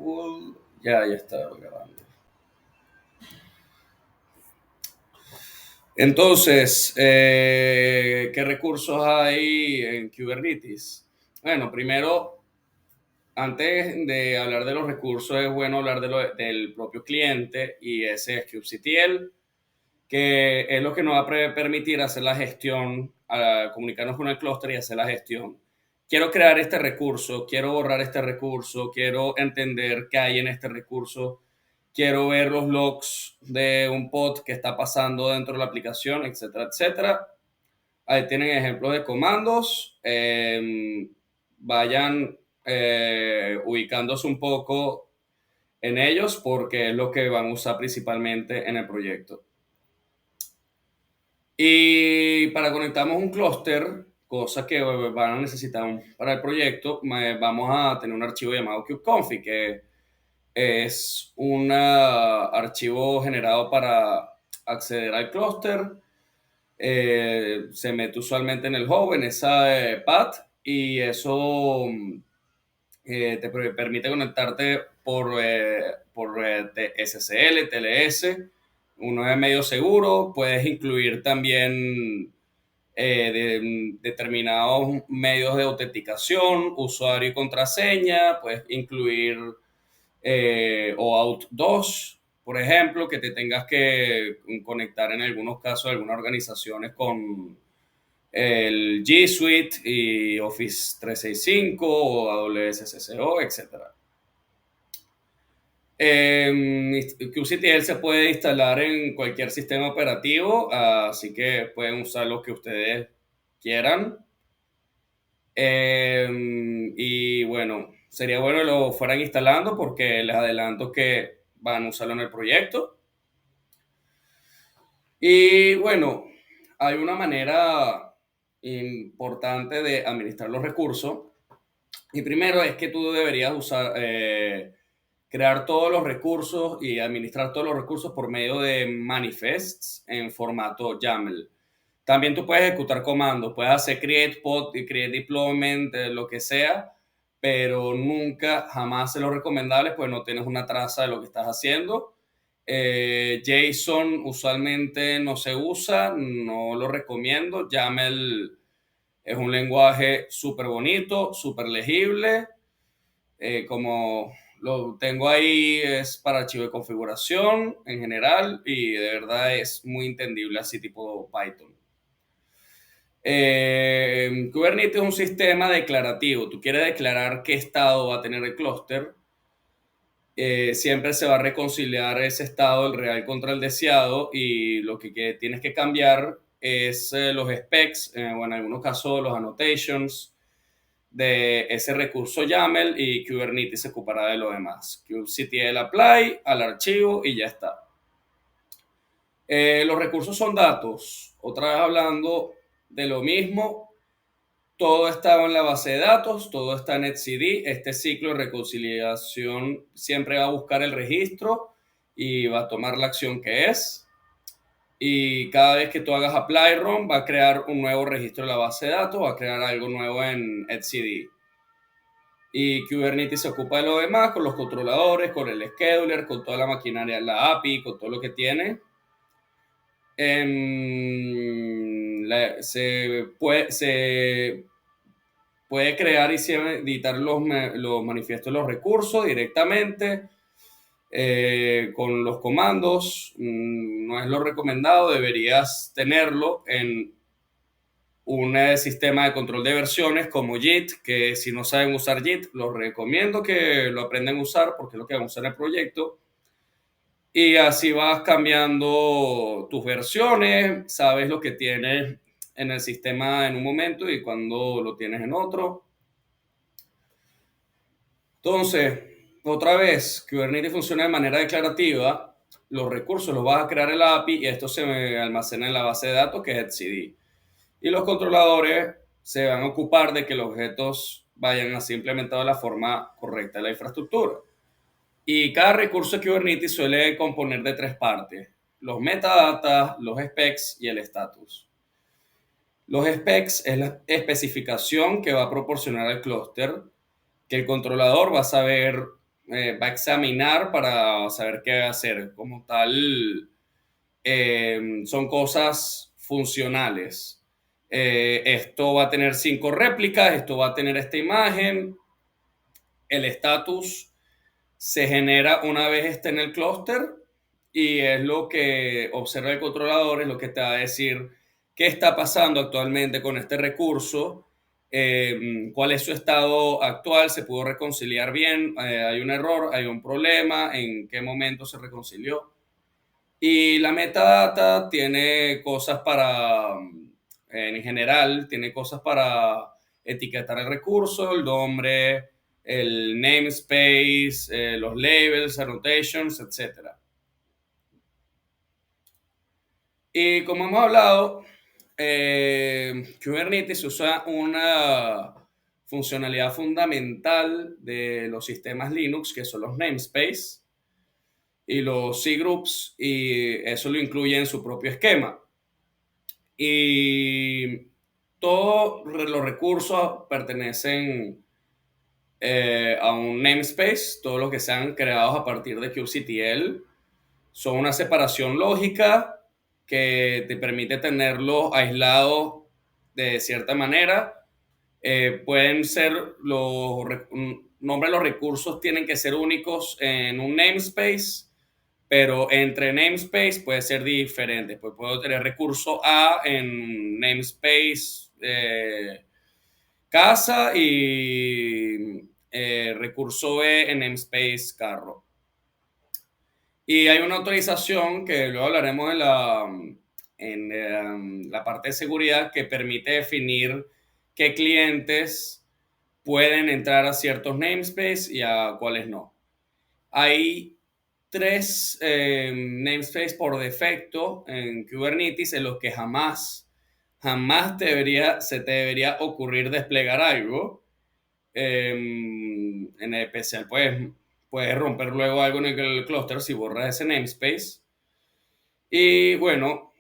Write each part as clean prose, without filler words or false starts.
full. Ya está grabando. Entonces, ¿qué recursos hay en Kubernetes? Bueno, primero, antes de hablar de los recursos, es bueno hablar del propio cliente, y ese es kubectl, que es lo que nos va a permitir hacer la gestión, comunicarnos con el clúster y hacer la gestión. Quiero crear este recurso, quiero borrar este recurso, quiero entender qué hay en este recurso, quiero ver los logs de un pod que está pasando dentro de la aplicación, etcétera, etcétera. Ahí tienen ejemplos de comandos. Vayan ubicándose un poco en ellos porque es lo que van a usar principalmente en el proyecto. Y para conectarnos un clúster, cosa que van a necesitar para el proyecto, vamos a tener un archivo llamado kubeconfig, que es un archivo generado para acceder al clúster. Se mete usualmente en el hub, en esa path, y eso te permite conectarte por SSL, TLS. Uno es medio seguro. Puedes incluir también determinados medios de autenticación, usuario y contraseña. Puedes incluir OAuth 2, por ejemplo, que te tengas que conectar en algunos casos de algunas organizaciones con el G Suite y Office 365 o AWS CCO, etc. kubectl se puede instalar en cualquier sistema operativo, así que pueden usar lo que ustedes quieran. Y bueno, sería bueno que lo fueran instalando porque les adelanto que van a usarlo en el proyecto. Y bueno, hay una manera importante de administrar los recursos. Y primero es que tú deberías crear todos los recursos y administrar todos los recursos por medio de manifests en formato YAML. También tú puedes ejecutar comandos, puedes hacer create pod y create deployment, lo que sea, pero nunca, jamás es lo recomendable, pues no tienes una traza de lo que estás haciendo. JSON usualmente no se usa, no lo recomiendo. YAML es un lenguaje súper bonito, súper legible. Como lo tengo ahí, es para archivo de configuración en general, y de verdad es muy entendible así tipo Python. Kubernetes es un sistema declarativo. Tú quieres declarar qué estado va a tener el clúster. Siempre se va a reconciliar ese estado del real contra el deseado, y lo que tienes que cambiar es los specs, o en algunos casos los annotations de ese recurso YAML, y Kubernetes se ocupará de lo demás. kubectl apply al archivo y ya está. Los recursos son datos. Otra vez hablando de lo mismo, todo está en la base de datos, todo está en etcd. Este ciclo de reconciliación siempre va a buscar el registro y va a tomar la acción que es. Y cada vez que tú hagas apply run, va a crear un nuevo registro en la base de datos, va a crear algo nuevo en etcd. Y Kubernetes se ocupa de lo demás, con los controladores, con el scheduler, con toda la maquinaria, la API, con todo lo que tiene. Se puede crear y editar los manifiestos de los recursos directamente con los comandos. No es lo recomendado, deberías tenerlo en un sistema de control de versiones como Git, que si no saben usar Git, los recomiendo que lo aprendan a usar porque es lo que van a usar en el proyecto. Y así vas cambiando tus versiones, sabes lo que tienes en el sistema en un momento y cuando lo tienes en otro. Entonces, otra vez, Kubernetes funciona de manera declarativa. Los recursos los vas a crear en la API y esto se almacena en la base de datos, que es etcd. Y los controladores se van a ocupar de que los objetos vayan así implementados de la forma correcta de la infraestructura. Y cada recurso de Kubernetes suele componer de 3 partes: los metadatas, los specs y el status. Los specs es la especificación que va a proporcionar al clúster, que el controlador va a saber va a examinar para saber qué hacer. Como tal, son cosas funcionales. Esto va a tener 5 réplicas, esto va a tener esta imagen, el estatus se genera una vez esté en el clúster y es lo que observa el controlador, es lo que te va a decir qué está pasando actualmente con este recurso, cuál es su estado actual, se pudo reconciliar bien, hay un error, hay un problema, en qué momento se reconcilió. Y la metadata tiene cosas para, en general, tiene cosas para etiquetar el recurso, el nombre, el namespace, los labels, annotations, etcétera. Y como hemos hablado, Kubernetes usa una funcionalidad fundamental de los sistemas Linux, que son los namespace y los cgroups, y eso lo incluye en su propio esquema. Y todos los recursos pertenecen a un namespace, todos los que sean creados a partir de kubectl son una separación lógica que te permite tenerlos aislados de cierta manera. Pueden ser los nombres de los recursos tienen que ser únicos en un namespace, pero entre namespace puede ser diferente. Pues puedo tener recurso A en namespace casa y recurso B en namespace carro. Y hay una autorización que luego hablaremos en la parte de seguridad que permite definir qué clientes pueden entrar a ciertos namespaces y a cuáles no. Hay 3 namespaces por defecto en Kubernetes en los que jamás se te debería ocurrir desplegar algo. En especial, puedes romper luego algo en el clúster si borras ese namespace. Y bueno,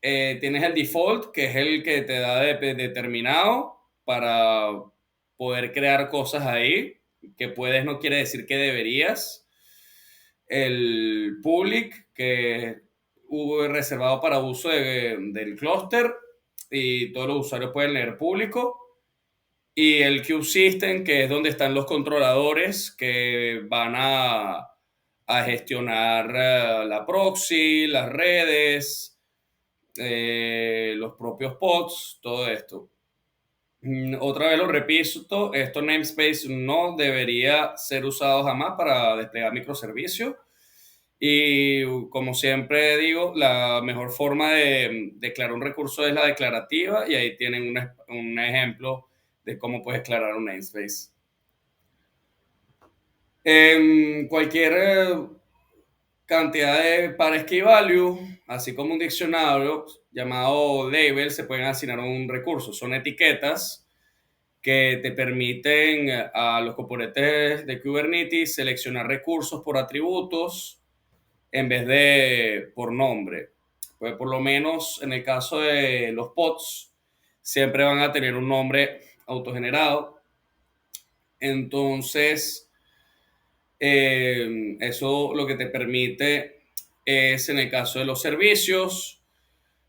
tienes el default, que es el que te da determinado para poder crear cosas ahí, que puedes no quiere decir que deberías. El public, que hubo reservado para uso del clúster y todos los usuarios pueden leer público. Y el Kube System, que es donde están los controladores que van a gestionar la proxy, las redes, los propios pods, todo esto. Otra vez lo repito, estos namespace no debería ser usados jamás para desplegar microservicios. Y como siempre digo, la mejor forma de declarar un recurso es la declarativa y ahí tienen un ejemplo de cómo puedes declarar un namespace. Cualquier cantidad de pares key value, así como un diccionario llamado label, se pueden asignar a un recurso. Son etiquetas que te permiten a los componentes de Kubernetes seleccionar recursos por atributos en vez de por nombre. Pues por lo menos en el caso de los pods, siempre van a tener un nombre autogenerado. Entonces, eso lo que te permite es, en el caso de los servicios,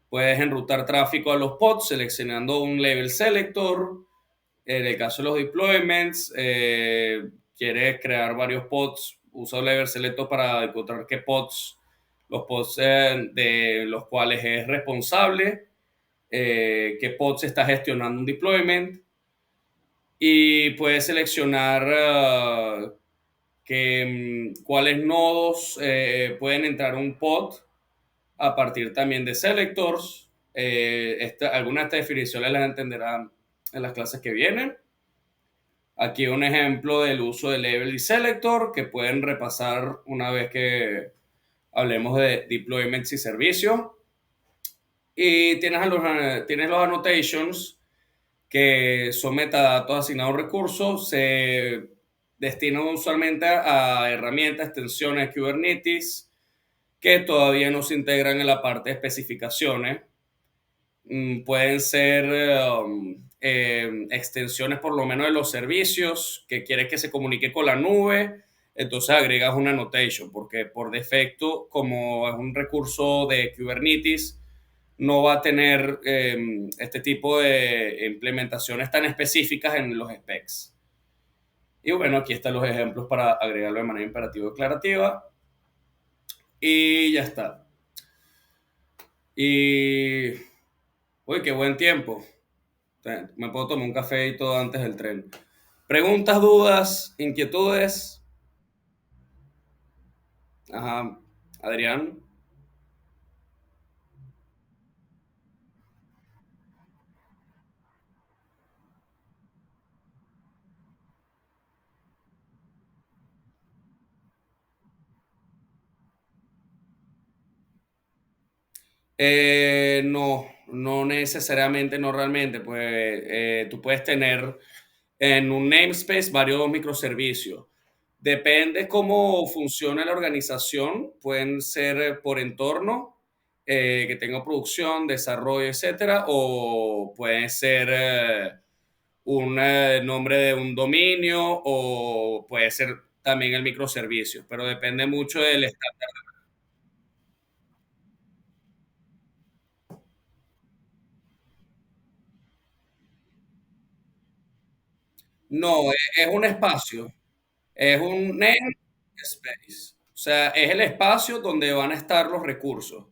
puedes enrutar tráfico a los pods seleccionando un label selector. En el caso de los deployments, quieres crear varios pods, usa un label selector para encontrar qué pods, los pods de los cuales es responsable, qué pods está gestionando un deployment, y puedes seleccionar cuáles nodos pueden entrar a un pod a partir también de selectors. Algunas de estas definiciones las entenderán en las clases que vienen. Aquí un ejemplo del uso de label y selector que pueden repasar una vez que hablemos de deployments y servicios. Y tienes los annotations, que son metadatos asignados a un recurso, se destinan usualmente a herramientas, extensiones de Kubernetes que todavía no se integran en la parte de especificaciones. Pueden ser extensiones por lo menos de los servicios que quieres que se comunique con la nube. entonces agregas una annotation, porque por defecto, como es un recurso de Kubernetes, no va a tener este tipo de implementaciones tan específicas en los specs. Y bueno, aquí están los ejemplos para agregarlo de manera imperativa o declarativa. Y ya está. Y... Uy, qué buen tiempo. Me puedo tomar un café y todo antes del tren. Preguntas, dudas, inquietudes. Ajá. Adrián. No, no necesariamente, no realmente. Pues tú puedes tener en un namespace varios microservicios. Depende cómo funciona la organización. Pueden ser por entorno, que tenga producción, desarrollo, etcétera, o puede ser un nombre de un dominio o puede ser también el microservicio, pero depende mucho del estándar. No, es un espacio. Es un namespace. O sea, es el espacio donde van a estar los recursos.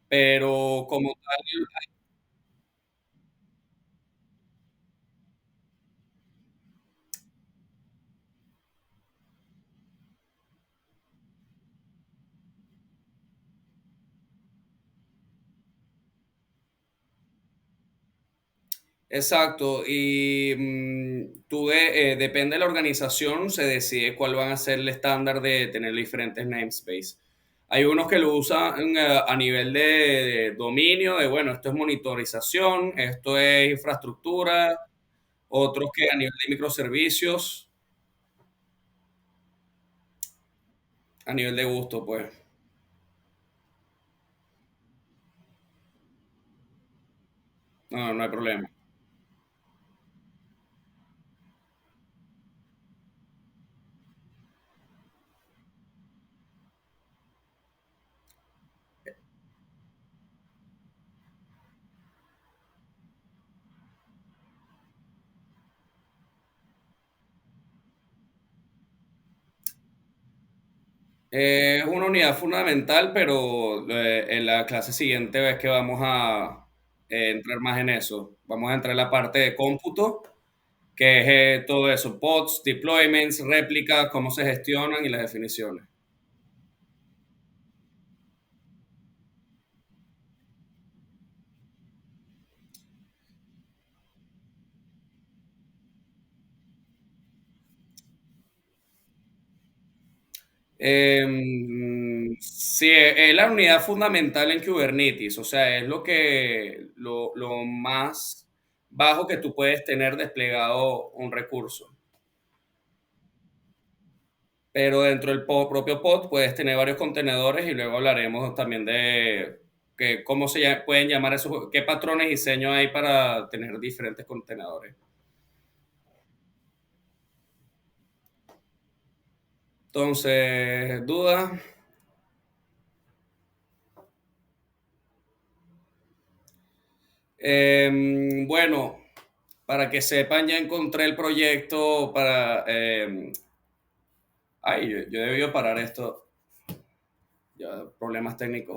Pero como tal, exacto. Y depende de la organización, se decide cuál van a ser el estándar de tener diferentes namespace. Hay unos que lo usan a nivel de dominio, de bueno, esto es monitorización, esto es infraestructura, otros que a nivel de microservicios, a nivel de gusto, pues. No, no hay problema. Es una unidad fundamental, pero en la clase siguiente ves que vamos a entrar más en eso. Vamos a entrar en la parte de cómputo, que es todo eso, pods, deployments, réplicas, cómo se gestionan y las definiciones. Sí, es la unidad fundamental en Kubernetes, o sea, es lo más bajo que tú puedes tener desplegado un recurso. Pero dentro del propio pod puedes tener varios contenedores y luego hablaremos también de cómo pueden llamar esos, qué patrones y diseño hay para tener diferentes contenedores. Entonces, dudas. Bueno, para que sepan, ya encontré el proyecto para... ay, yo debí parar esto. Ya, problemas técnicos.